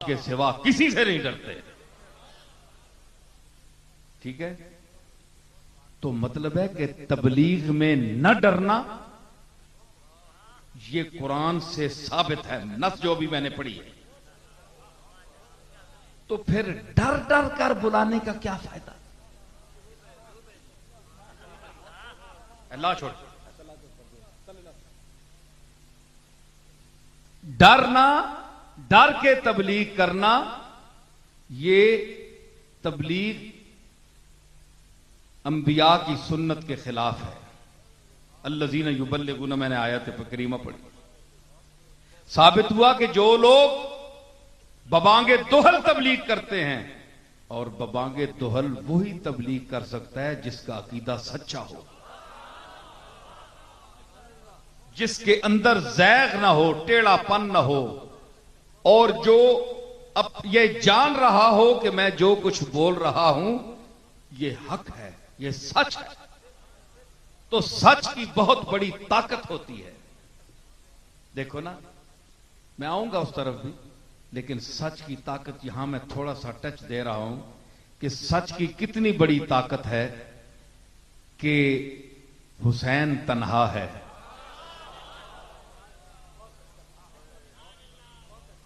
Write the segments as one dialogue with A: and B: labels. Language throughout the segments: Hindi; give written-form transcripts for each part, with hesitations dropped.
A: के सिवा किसी से नहीं डरते। ठीक है, तो मतलब है कि तबलीग में न डरना ये कुरान से साबित है, नस जो भी मैंने पढ़ी है। तो फिर डर डर कर बुलाने का क्या फायदा? अल्लाह छोड़, डरना, डर के तबलीग करना, ये तबलीग अंबिया की सुन्नत के खिलाफ है। अल्लज़ीना युबल्लिगूना, मैंने आयत करीमा पढ़ी। साबित हुआ कि जो लोग बबांगे दोहल तबलीग करते हैं, और बबांगे दोहल वही तबलीग कर सकता है जिसका अकीदा सच्चा हो, जिसके अंदर ज़ैग ना हो, टेढ़ापन ना हो, और जो अब ये जान रहा हो कि मैं जो कुछ बोल रहा हूं ये हक है, ये सच है। तो सच की बहुत बड़ी ताकत होती है। देखो ना, मैं आऊंगा उस तरफ भी, लेकिन सच की ताकत यहां मैं थोड़ा सा टच दे रहा हूं कि सच की कितनी बड़ी ताकत है कि हुसैन तन्हा है।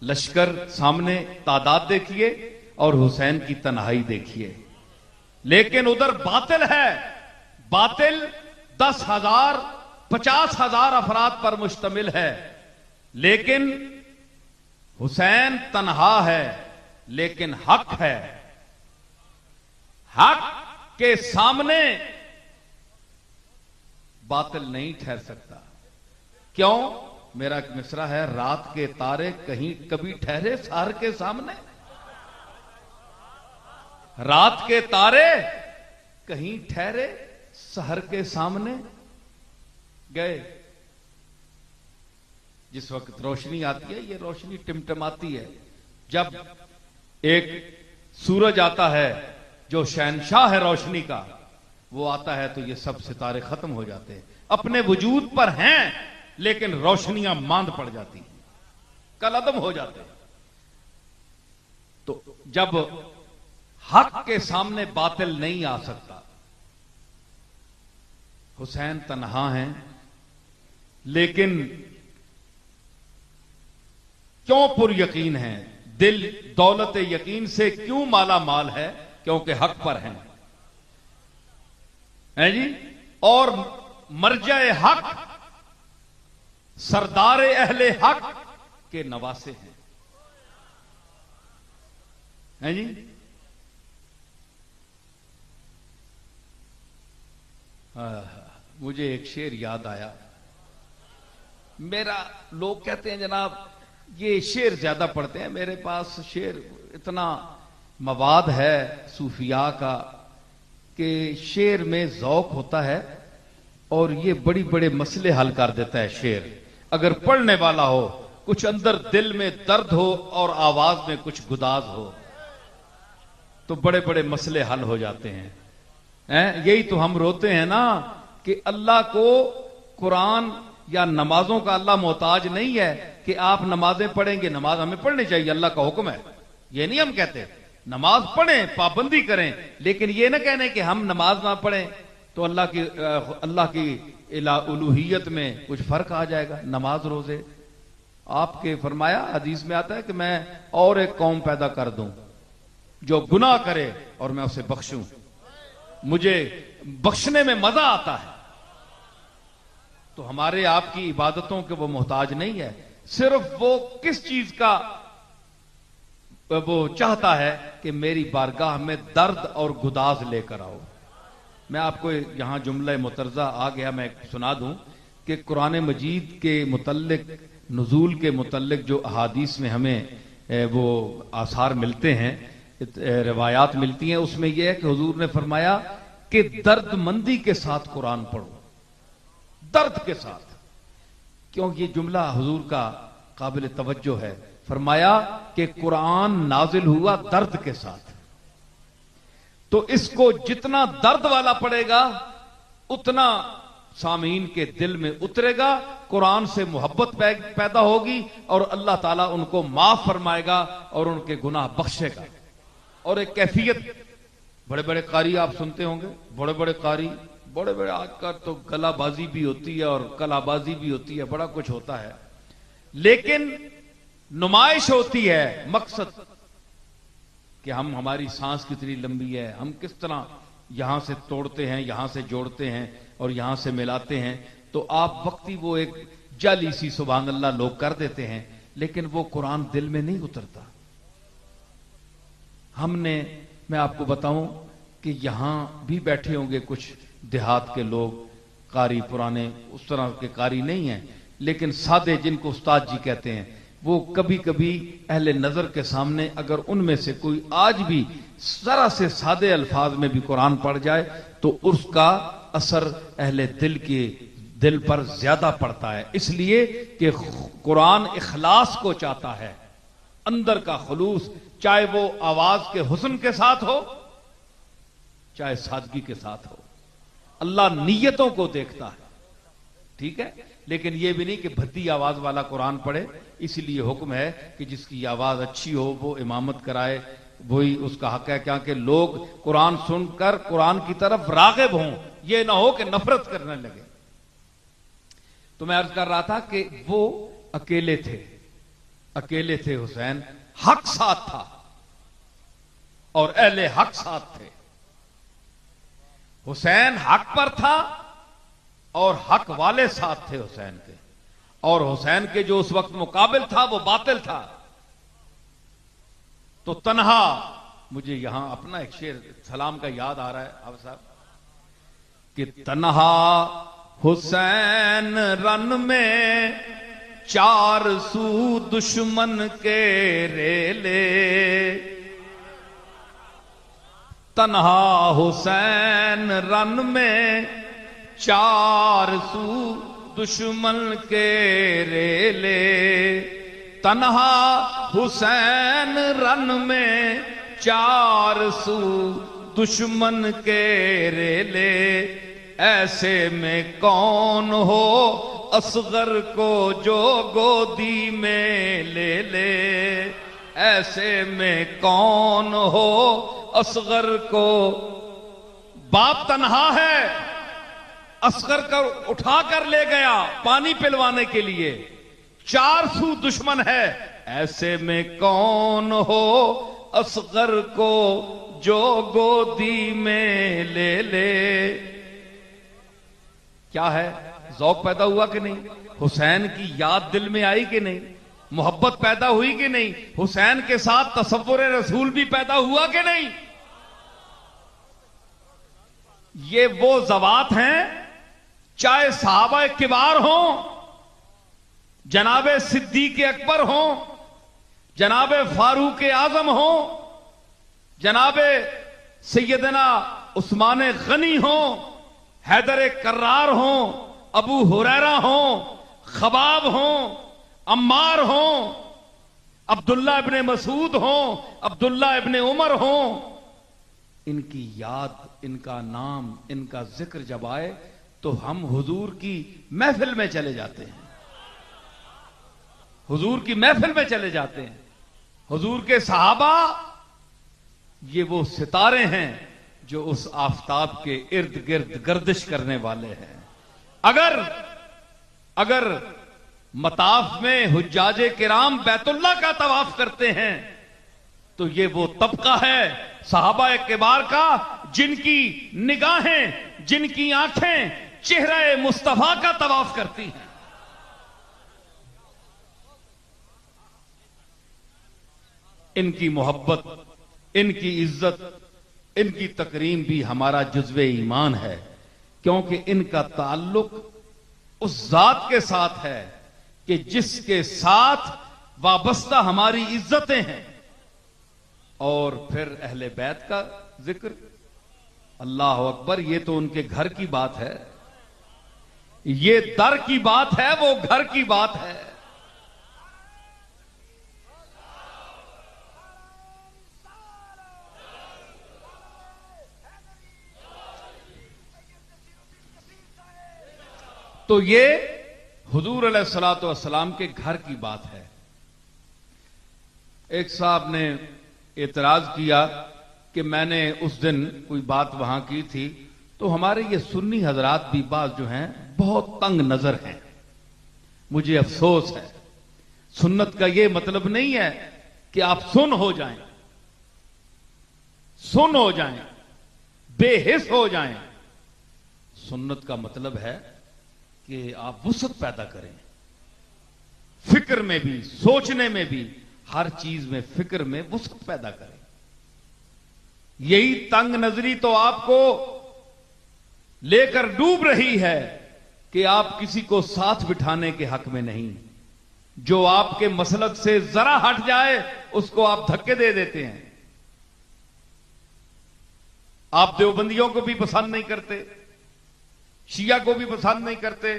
A: लश्कर सामने, तादाद देखिए, और हुसैन की तन्हाई देखिए। लेकिन उधर बातिल है, बातिल 10,000 50,000 अफराद पर मुश्तमिल है, लेकिन हुसैन तन्हा है, लेकिन हक है। हक के सामने बातिल नहीं ठहर सकता। क्यों? मेरा एक मिसरा है, रात के तारे कहीं कभी ठहरे सार के सामने। रात के तारे कहीं ठहरे सहर के सामने। गए जिस वक्त रोशनी आती है, ये रोशनी टिमटिमाती है। जब एक सूरज आता है जो शहनशाह है रोशनी का, वो आता है तो ये सब सितारे खत्म हो जाते हैं, अपने वजूद पर हैं, लेकिन रोशनियां मांद पड़ जाती हैं, कलअदम हो जाते हैं। तो जब हक के सामने बातिल नहीं आ सकता, हुसैन तन्हा हैं, लेकिन क्यों पुर यकीन है? दिल दौलत यकीन से क्यों माला माल है? क्योंकि हक पर हैं, है जी। और मरजाए हक, सरदारे अहले हक के नवासे हैं, है जी। मुझे एक शेर याद आया। मेरा, लोग कहते हैं जनाब ये शेर ज्यादा पढ़ते हैं, मेरे पास शेर इतना मवाद है सूफिया का कि शेर में ज़ौक होता है और ये बड़ी बड़े मसले हल कर देता है शेर। अगर पढ़ने वाला हो, कुछ अंदर दिल में दर्द हो और आवाज में कुछ गुदाज हो, तो बड़े बड़े मसले हल हो जाते हैं। यही तो हम रोते हैं ना कि अल्लाह को कुरान या नमाजों का अल्लाह मोहताज नहीं है कि आप नमाजें पढ़ेंगे। नमाज हमें पढ़नी चाहिए, अल्लाह का हुक्म है, ये नहीं हम कहते। नमाज पढ़ें, पाबंदी करें, लेकिन ये ना कहने कि हम नमाज ना पढ़ें तो अल्लाह की उलूहियत में कुछ फर्क आ जाएगा। नमाज रोजे, आपके फरमाया, हदीस में आता है कि मैं और एक कौम पैदा कर दूं जो गुनाह करे और मैं उसे बख्शूं, मुझे बख्शने में मजा आता है। तो हमारे आपकी इबादतों के वो मोहताज नहीं है, सिर्फ वो किस चीज का वो चाहता है कि मेरी बारगाह में दर्द और गुदाज लेकर आओ। मैं आपको यहां जुमला मुतरजा आ गया, मैं सुना दूं कि कुरान मजीद के मुतल्लिक, नुज़ूल के मुतल्लिक जो अहादीस में हमें वो आसार मिलते हैं, रिवायात मिलती हैं, उसमें यह है कि हुजूर ने फरमाया कि दर्दमंदी के साथ कुरान पढ़ो, दर्द के साथ। क्योंकि ये जुमला हुजूर का काबिल तवज्जो है। फरमाया कि कुरान नाजिल हुआ दर्द के साथ, तो इसको जितना दर्द वाला पड़ेगा उतना सामीन के दिल में उतरेगा, कुरान से मोहब्बत पैदा होगी और अल्लाह ताला उनको माफ फरमाएगा और उनके गुनाह बख्शेगा। और एक कैफियत, बड़े बड़े कारी आप सुनते होंगे, बड़े बड़े कारी, बड़े बड़े, आजकल तो गलाबाजी भी होती है और कलाबाजी भी होती है, बड़ा कुछ होता है, लेकिन नुमाइश होती है मकसद कि हमारी सांस कितनी लंबी है, हम किस तरह यहां से तोड़ते हैं, यहां से जोड़ते हैं और यहां से मिलाते हैं। तो आप वक्ती वो एक जाली सी सुभान अल्लाह लोग कर देते हैं, लेकिन वो कुरान दिल में नहीं उतरता। मैं आपको बताऊं कि यहां भी बैठे होंगे कुछ देहात के लोग, कारी पुराने उस तरह के कारी नहीं हैं, लेकिन सादे जिनको उस्ताद जी कहते हैं, वो कभी कभी अहले नजर के सामने अगर उनमें से कोई आज भी जरा से सादे अल्फाज में भी कुरान पढ़ जाए तो उसका असर अहले दिल पर ज्यादा पड़ता है, इसलिए कि कुरान इखलास को चाहता है, अंदर का खुलूस, चाहे वो आवाज के हुस्न के साथ हो, चाहे सादगी के साथ हो। अल्लाह नीयतों को देखता है, ठीक है, लेकिन यह भी नहीं कि भद्दी आवाज वाला कुरान पढ़े। इसलिए हुक्म है कि जिसकी आवाज अच्छी हो वो इमामत कराए, वही उसका हक है, क्योंकि लोग कुरान सुनकर कुरान की तरफ रागिब हों, यह ना हो कि नफरत करने लगे। तो मैं अर्ज कर रहा था कि वो अकेले थे हुसैन, हक साथ था और अहले हक साथ थे। हुसैन हक पर था और हक वाले साथ थे हुसैन के, और हुसैन के जो उस वक्त मुकाबिल था वो बातिल था। तो तन्हा, मुझे यहां अपना एक शेर सलाम का याद आ रहा है आप साहब, कि तन्हा हुसैन रन में चार सू दुश्मन के रेले, तन्हा हुसैन रन में चार सू दुश्मन के रेले, तन्हा हुसैन रन में चार सू दुश्मन के रेले, ऐसे में कौन हो असगर को जो गोदी में ले ले, ऐसे में कौन हो असगर को। बाप तन्हा है, असगर को उठा कर ले गया पानी पिलवाने के लिए, चार सू दुश्मन है, ऐसे में कौन हो असगर को जो गोदी में ले ले। क्या है, ज़ौक़ पैदा हुआ कि नहीं? हुसैन की याद दिल में आई कि नहीं? मोहब्बत पैदा हुई कि नहीं? हुसैन के साथ तसव्वुर रसूल भी पैदा हुआ कि नहीं? ये वो ज़वात हैं, चाहे सहाबा किबार हों, जनाबे सिद्दीक अकबर हों, जनाबे फारूक आजम हों, जनाबे सैयदना उस्मान गनी हों, हैदर कर्रार हों, अबू हुरैरा हों, खबाब हों, अम्मार हों, अब्दुल्ला इब्ने मसूद हों, अब्दुल्ला इब्ने उमर हों, इनकी याद, इनका नाम, इनका जिक्र जब आए तो हम हुजूर की महफिल में चले जाते हैं, हुजूर की महफिल में चले जाते हैं। हुजूर के सहाबा ये वो सितारे हैं जो उस आफताब के इर्द गिर्द गर्दिश करने वाले हैं। अगर मताफ में हुज्जाजे किराम बैतुल्लाह का तवाफ करते हैं तो ये वो तबका है सहाबा किबार का जिनकी निगाहें, जिनकी आंखें चेहरे मुस्तफा का तवाफ करती हैं। इनकी मोहब्बत, इनकी इज्जत, इनकी तकरीम भी हमारा जुज़्वे ईमान है, क्योंकि इनका ताल्लुक उस जात के साथ है कि जिसके साथ वाबस्ता हमारी इज्जतें हैं। और फिर अहले बैत का जिक्र, अल्लाह अकबर, ये तो उनके घर की बात है, ये दर की बात है, वो घर की बात है। तो ये हुजूर अलैहिस्सलातु वस्सलाम के घर की बात है। एक साहब ने एतराज किया कि मैंने उस दिन कोई बात वहां की थी, तो हमारे ये सुन्नी हजरात भी बात जो हैं बहुत तंग नजर हैं। मुझे अफसोस है। सुन्नत का ये मतलब नहीं है कि आप सुन हो जाएं, बेहिस हो जाएं। सुन्नत का मतलब है कि आप वुसअत पैदा करें, फिक्र में भी, सोचने में भी, हर चीज में फिक्र में वुसअत पैदा करें। यही तंग नजरी तो आपको लेकर डूब रही है कि आप किसी को साथ बिठाने के हक में नहीं। जो आपके मसलक से जरा हट जाए उसको आप धक्के दे देते हैं। आप देवबंदियों को भी पसंद नहीं करते, शिया को भी पसंद नहीं करते,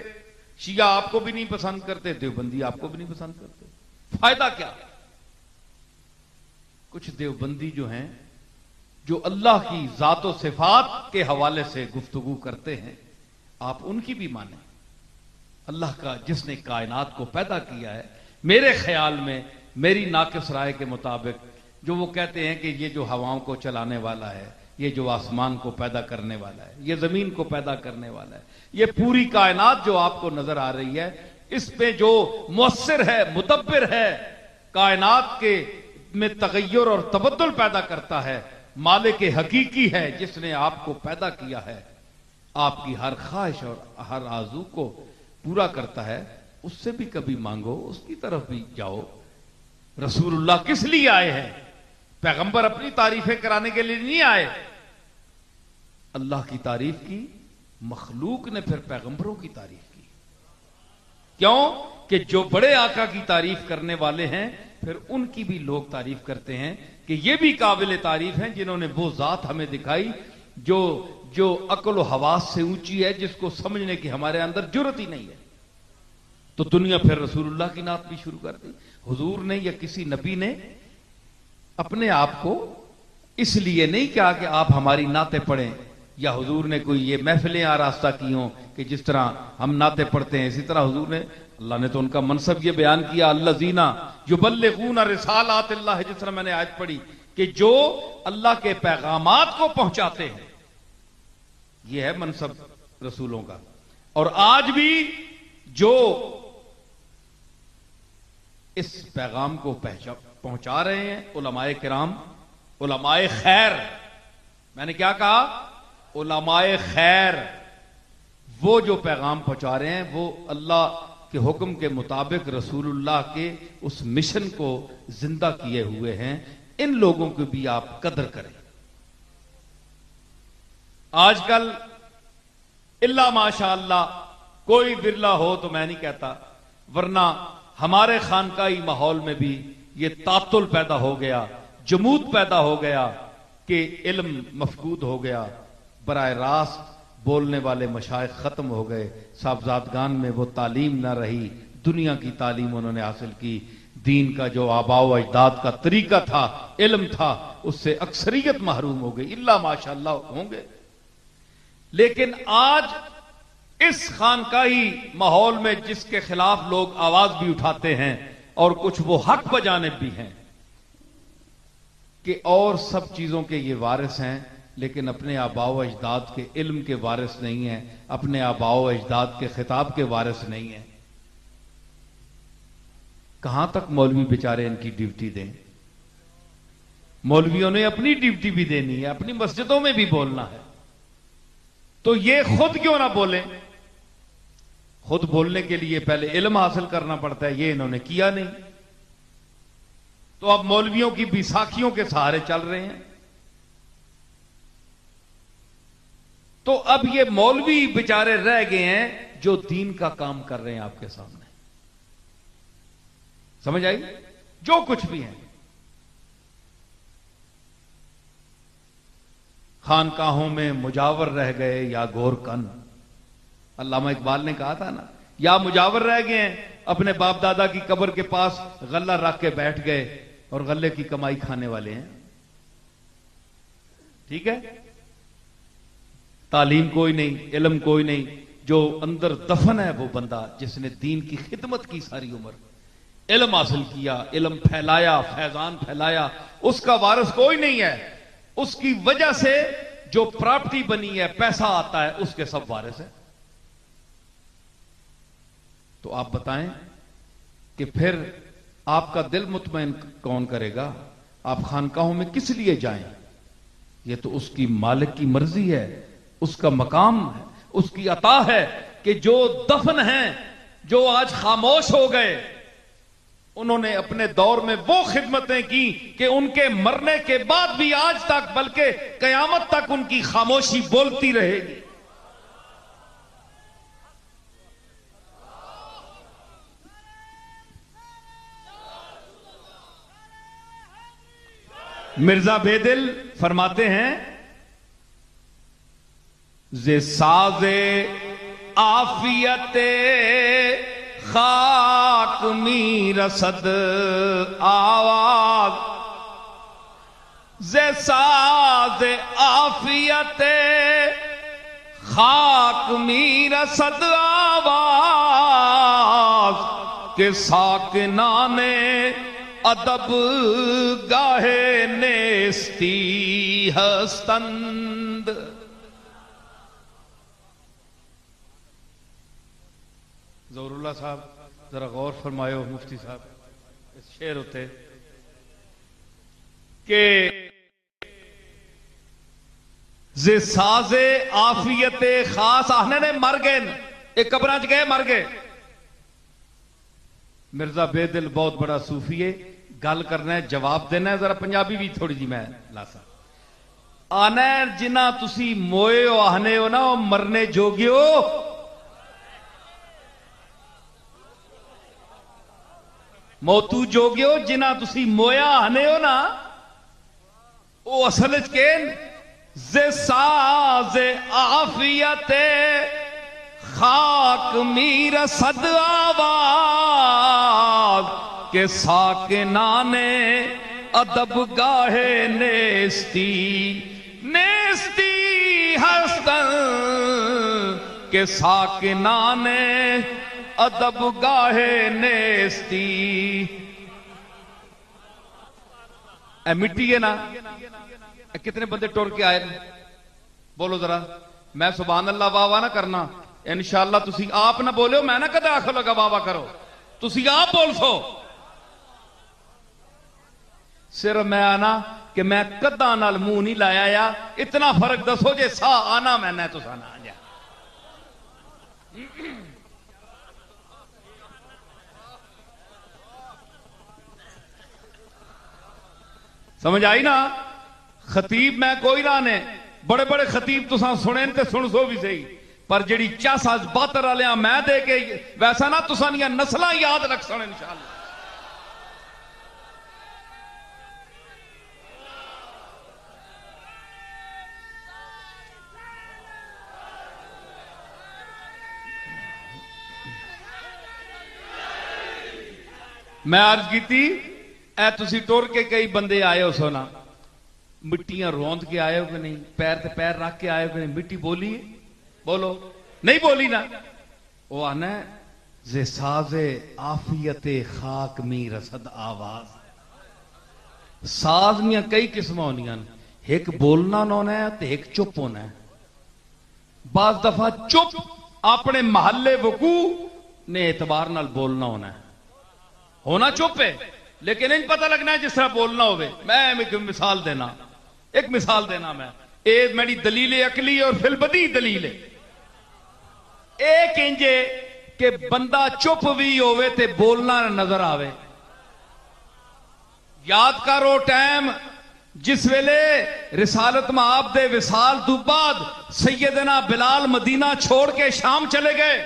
A: शिया आपको भी नहीं पसंद करते, देवबंदी आपको भी नहीं पसंद करते। फायदा क्या? कुछ देवबंदी जो हैं, जो अल्लाह की जातो सिफात के हवाले से गुफ्तगू करते हैं, आप उनकी भी माने। अल्लाह का जिसने कायनात को पैदा किया है, मेरे ख्याल में, मेरी नाकिस राय के मुताबिक, जो वो कहते हैं कि ये जो हवाओं को चलाने वाला है, ये जो आसमान को पैदा करने वाला है, ये जमीन को पैदा करने वाला है, ये पूरी कायनात जो आपको नजर आ रही है, इसमें जो मुअस्सिर है, मुदब्बिर है, कायनात के में तगय्युर और तबद्दुल पैदा करता है, मालिक हकीकी है, जिसने आपको पैदा किया है, आपकी हर ख्वाहिश और हर आजू को पूरा करता है, उससे भी कभी मांगो, उसकी तरफ भी जाओ। रसूलुल्लाह किस लिए आए हैं? पैगंबर अपनी तारीफें कराने के लिए नहीं आए। अल्लाह की तारीफ की, मखलूक ने फिर पैगंबरों की तारीफ की। क्यों? कि जो बड़े आका की तारीफ करने वाले हैं, फिर उनकी भी लोग तारीफ करते हैं कि ये भी काबिल तारीफ हैं, जिन्होंने वो जात हमें दिखाई जो अक्ल व हवास से ऊंची है, जिसको समझने की हमारे अंदर जुर्रत ही नहीं है। तो दुनिया फिर रसूलुल्लाह की नात भी शुरू कर दी। हुजूर ने या किसी नबी ने अपने आप को इसलिए नहीं कहा कि आप हमारी नाते पढ़ें, या हुजूर ने कोई ये महफिलें आरास्ता की हों कि जिस तरह हम नाते पढ़ते हैं, इसी तरह हुजूर ने, अल्लाह ने तो उनका मनसब ये बयान किया, अल्लज़ीना युबल्लिगूना रिसालातिल्लाह, जिस तरह मैंने आयत पढ़ी कि जो अल्लाह के पैगामात को पहुंचाते हैं, ये है मनसब रसूलों का। और आज भी जो इस पैगाम को पहुंचा रहे हैं, उलमाए किराम, उलमाए खैर, मैंने क्या कहा? उलमाए खैर, वो जो पैगाम पहुंचा रहे हैं, वो अल्लाह के हुक्म के मुताबिक रसूलुल्लाह के उस मिशन को जिंदा किए हुए हैं। इन लोगों की भी आप कदर करें। आजकल इल्ला माशाअल्लाह कोई बिरला हो तो मैं नहीं कहता, वरना हमारे खानकाई माहौल में भी ये तातुल पैदा हो गया, जमूद पैदा हो गया कि इल्म मफकूद हो गया, बराए रास्त बोलने वाले मशाइख खत्म हो गए, साहबजादगान में वो तालीम ना रही, दुनिया की तालीम उन्होंने हासिल की, दीन का जो आबाओ अजदाद का तरीका था, इल्म था, उससे अक्सरियत महरूम हो गई। इल्ला माशाअल्लाह होंगे। लेकिन आज इस खानकाही माहौल में जिसके खिलाफ लोग आवाज भी उठाते हैं और कुछ वो हक बजानिब भी हैं कि और सब चीजों के ये वारिस हैं, लेकिन अपने आबाओ अजदाद के इल्म के वारिस नहीं है, अपने आबाओ अजदाद के खिताब के वारिस नहीं है। कहां तक मौलवी बेचारे इनकी ड्यूटी दें? मौलवियों ने अपनी ड्यूटी भी देनी है, अपनी मस्जिदों में भी बोलना है, तो ये खुद क्यों ना बोले? खुद बोलने के लिए पहले इल्म हासिल करना पड़ता है, ये इन्होंने किया नहीं। तो अब मौलवियों की बैसाखियों के सहारे चल रहे हैं। तो अब ये मौलवी बेचारे रह गए हैं जो दीन का काम कर रहे हैं आपके सामने। समझ आई? जो कुछ भी है, खानकाहों में मुजावर रह गए या गोरकन। अल्लामा इकबाल ने कहा था ना, या मुजावर रह गए हैं, अपने बाप दादा की कब्र के पास गल्ला रख के बैठ गए और गल्ले की कमाई खाने वाले हैं। ठीक है, तालीम कोई नहीं, इल्म कोई नहीं, जो अंदर दफन है वो बंदा जिसने दीन की खिदमत की सारी उम्र, इल्म हासिल किया, इल्म फैलाया, फैजान फैलाया, उसका वारिस कोई नहीं है। उसकी वजह से जो प्रॉपर्टी बनी है, पैसा आता है, उसके सब वारिस है। तो आप बताएं कि फिर आपका दिल मुतमईन कौन करेगा? आप खानकाहों में किस लिए जाएं? यह तो उसकी मालिक की मर्जी है, उसका मकाम है, उसकी अता है कि जो दफन हैं, जो आज खामोश हो गए, उन्होंने अपने दौर में वो खिदमतें की कि उनके मरने के बाद भी आज तक, बल्कि कयामत तक उनकी खामोशी बोलती रहेगी। मिर्जा बेदिल फरमाते हैं, जे साजे आफियते खाक मी रसद आवाज, जे साजे आफियते खाक मी रसद आवाज, के साकिना ने अदब गाहे नेस्ती हस्तंद। ज़हरुल्लाह साहब जरा गौर फरमायो, मुफ्ती साहब, इस शेर होते के जे साजे आफियते खास आहने ने मर गए, एक कब्रां च गए, मर गए। मिर्जा बेदिल बहुत बड़ा सूफी है, गल करना है, जवाब देना है, जरा पंजाबी भी थोड़ी जी मैं लासा आना जिन्ना तुसी मोए हो आहने हो ना, वो मरने जोगे हो। मोतू जोगे हो जिन्ना तुसी मोया आहने हो ना, वो असल च केन जे साजे आफियते खाक मीर सद आवाज, के साकिना ने अदब गाहे नेस्ती नेस्ती हस्तन, के साकिना ने अदब गाहे नेस्ती। ए मिट्टी है ना, कितने बंदे टुर के आए, बोलो जरा। मैं सुभान अल्लाह वाह वाह ना करना, इंशाअल्लाह तुसी आप ना बोलो, मैं ना कदे आखो लगा वाह वाह करो, तुसी आप बोल सो। सिर्फ मैं आना कि मैं कदा नाल मुंह नहीं लाया, या इतना फर्क दसो जे सा आना मैंने तो साना आ जा। समझ आई ना? खतीब मैं कोई ना ने, बड़े बड़े खतीब तुसा सुने ते सुन सो भी सही, पर जिहड़ी चस अज बातर वाले मैं दे के वैसा ना तुसा दियां नस्लां याद रख सन इंशाअल्लाह। मैं अर्ज की ए तुसी टुर के कई बंदे आए हो सोना, मिट्टियां रोंद के आए हो कि नहीं, पैर ते पैर रख के आए हो कि नहीं, मिट्टी बोली बोलो, नहीं बोली ना। वो आना जे साजे आफियते खाक मी रसद आवाज। साज में कई किस्म होनियां, एक बोलना होना है ते एक चुप होना है। बाज दफा चुप अपने महल्ले वकू ने एतबार नाल बोलना होना चुप है, लेकिन इन पता लगना है जिस तरह बोलना हो। मैं एक मिसाल देना मैं, ए मेरी दलील अकली और फिलबदी दलील है। एक इंजे कि बंदा चुप भी होवे ते बोलना नजर आवे। याद करो टाइम जिस वेले रिसालत माब दे विसाल तो बाद सैयदना बिलाल मदीना छोड़ के शाम चले गए,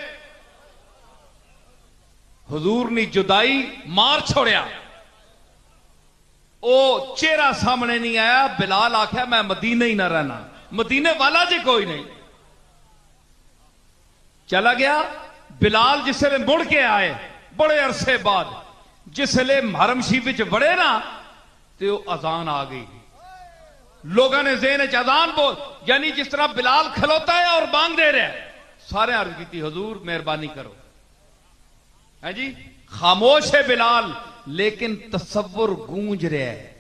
A: हुजूर ने जुदाई मार छोड़िया, ओ चेहरा सामने नहीं आया। बिलाल आख्या मैं मदीने ही ना रहना, मदीने वाला जी कोई नहीं। चला गया बिलाल। जिसले मुड़ के आए बड़े अरसे बाद, जिसले हरम शरीफ बड़े ना तो अजान आ गई। लोगों ने ज़हन च अजान बोल, यानी जिस तरह बिलाल खलोता है और बांग दे रहा है, सारे अर्ज की हुजूर मेहरबानी करो है जी। खामोश है बिलाल लेकिन तसव्वुर गूंज रहा है।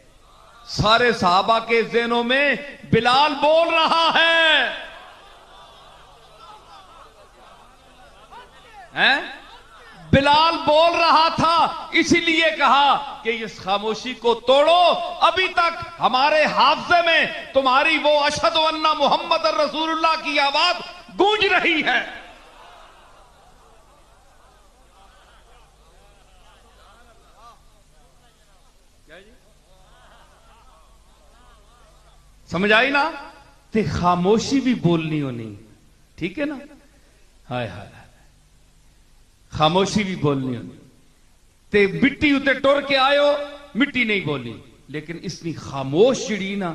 A: सारे सहाबा के ज़हनों में बिलाल बोल रहा है, बिलाल बोल रहा था। इसीलिए कहा कि इस खामोशी को तोड़ो। अभी तक हमारे हाफजे में तुम्हारी वो अशहदु अन्ना मुहम्मद रसूलुल्लाह की आवाज गूंज रही है। समझ आई ना? ते खामोशी भी बोलनी होनी, ठीक है ना? हाय हाय, खामोशी भी बोलनी होनी। ते मिट्टी उते टुर के आयो, मिट्टी नहीं बोली, लेकिन इसनी खामोश चिड़ी ना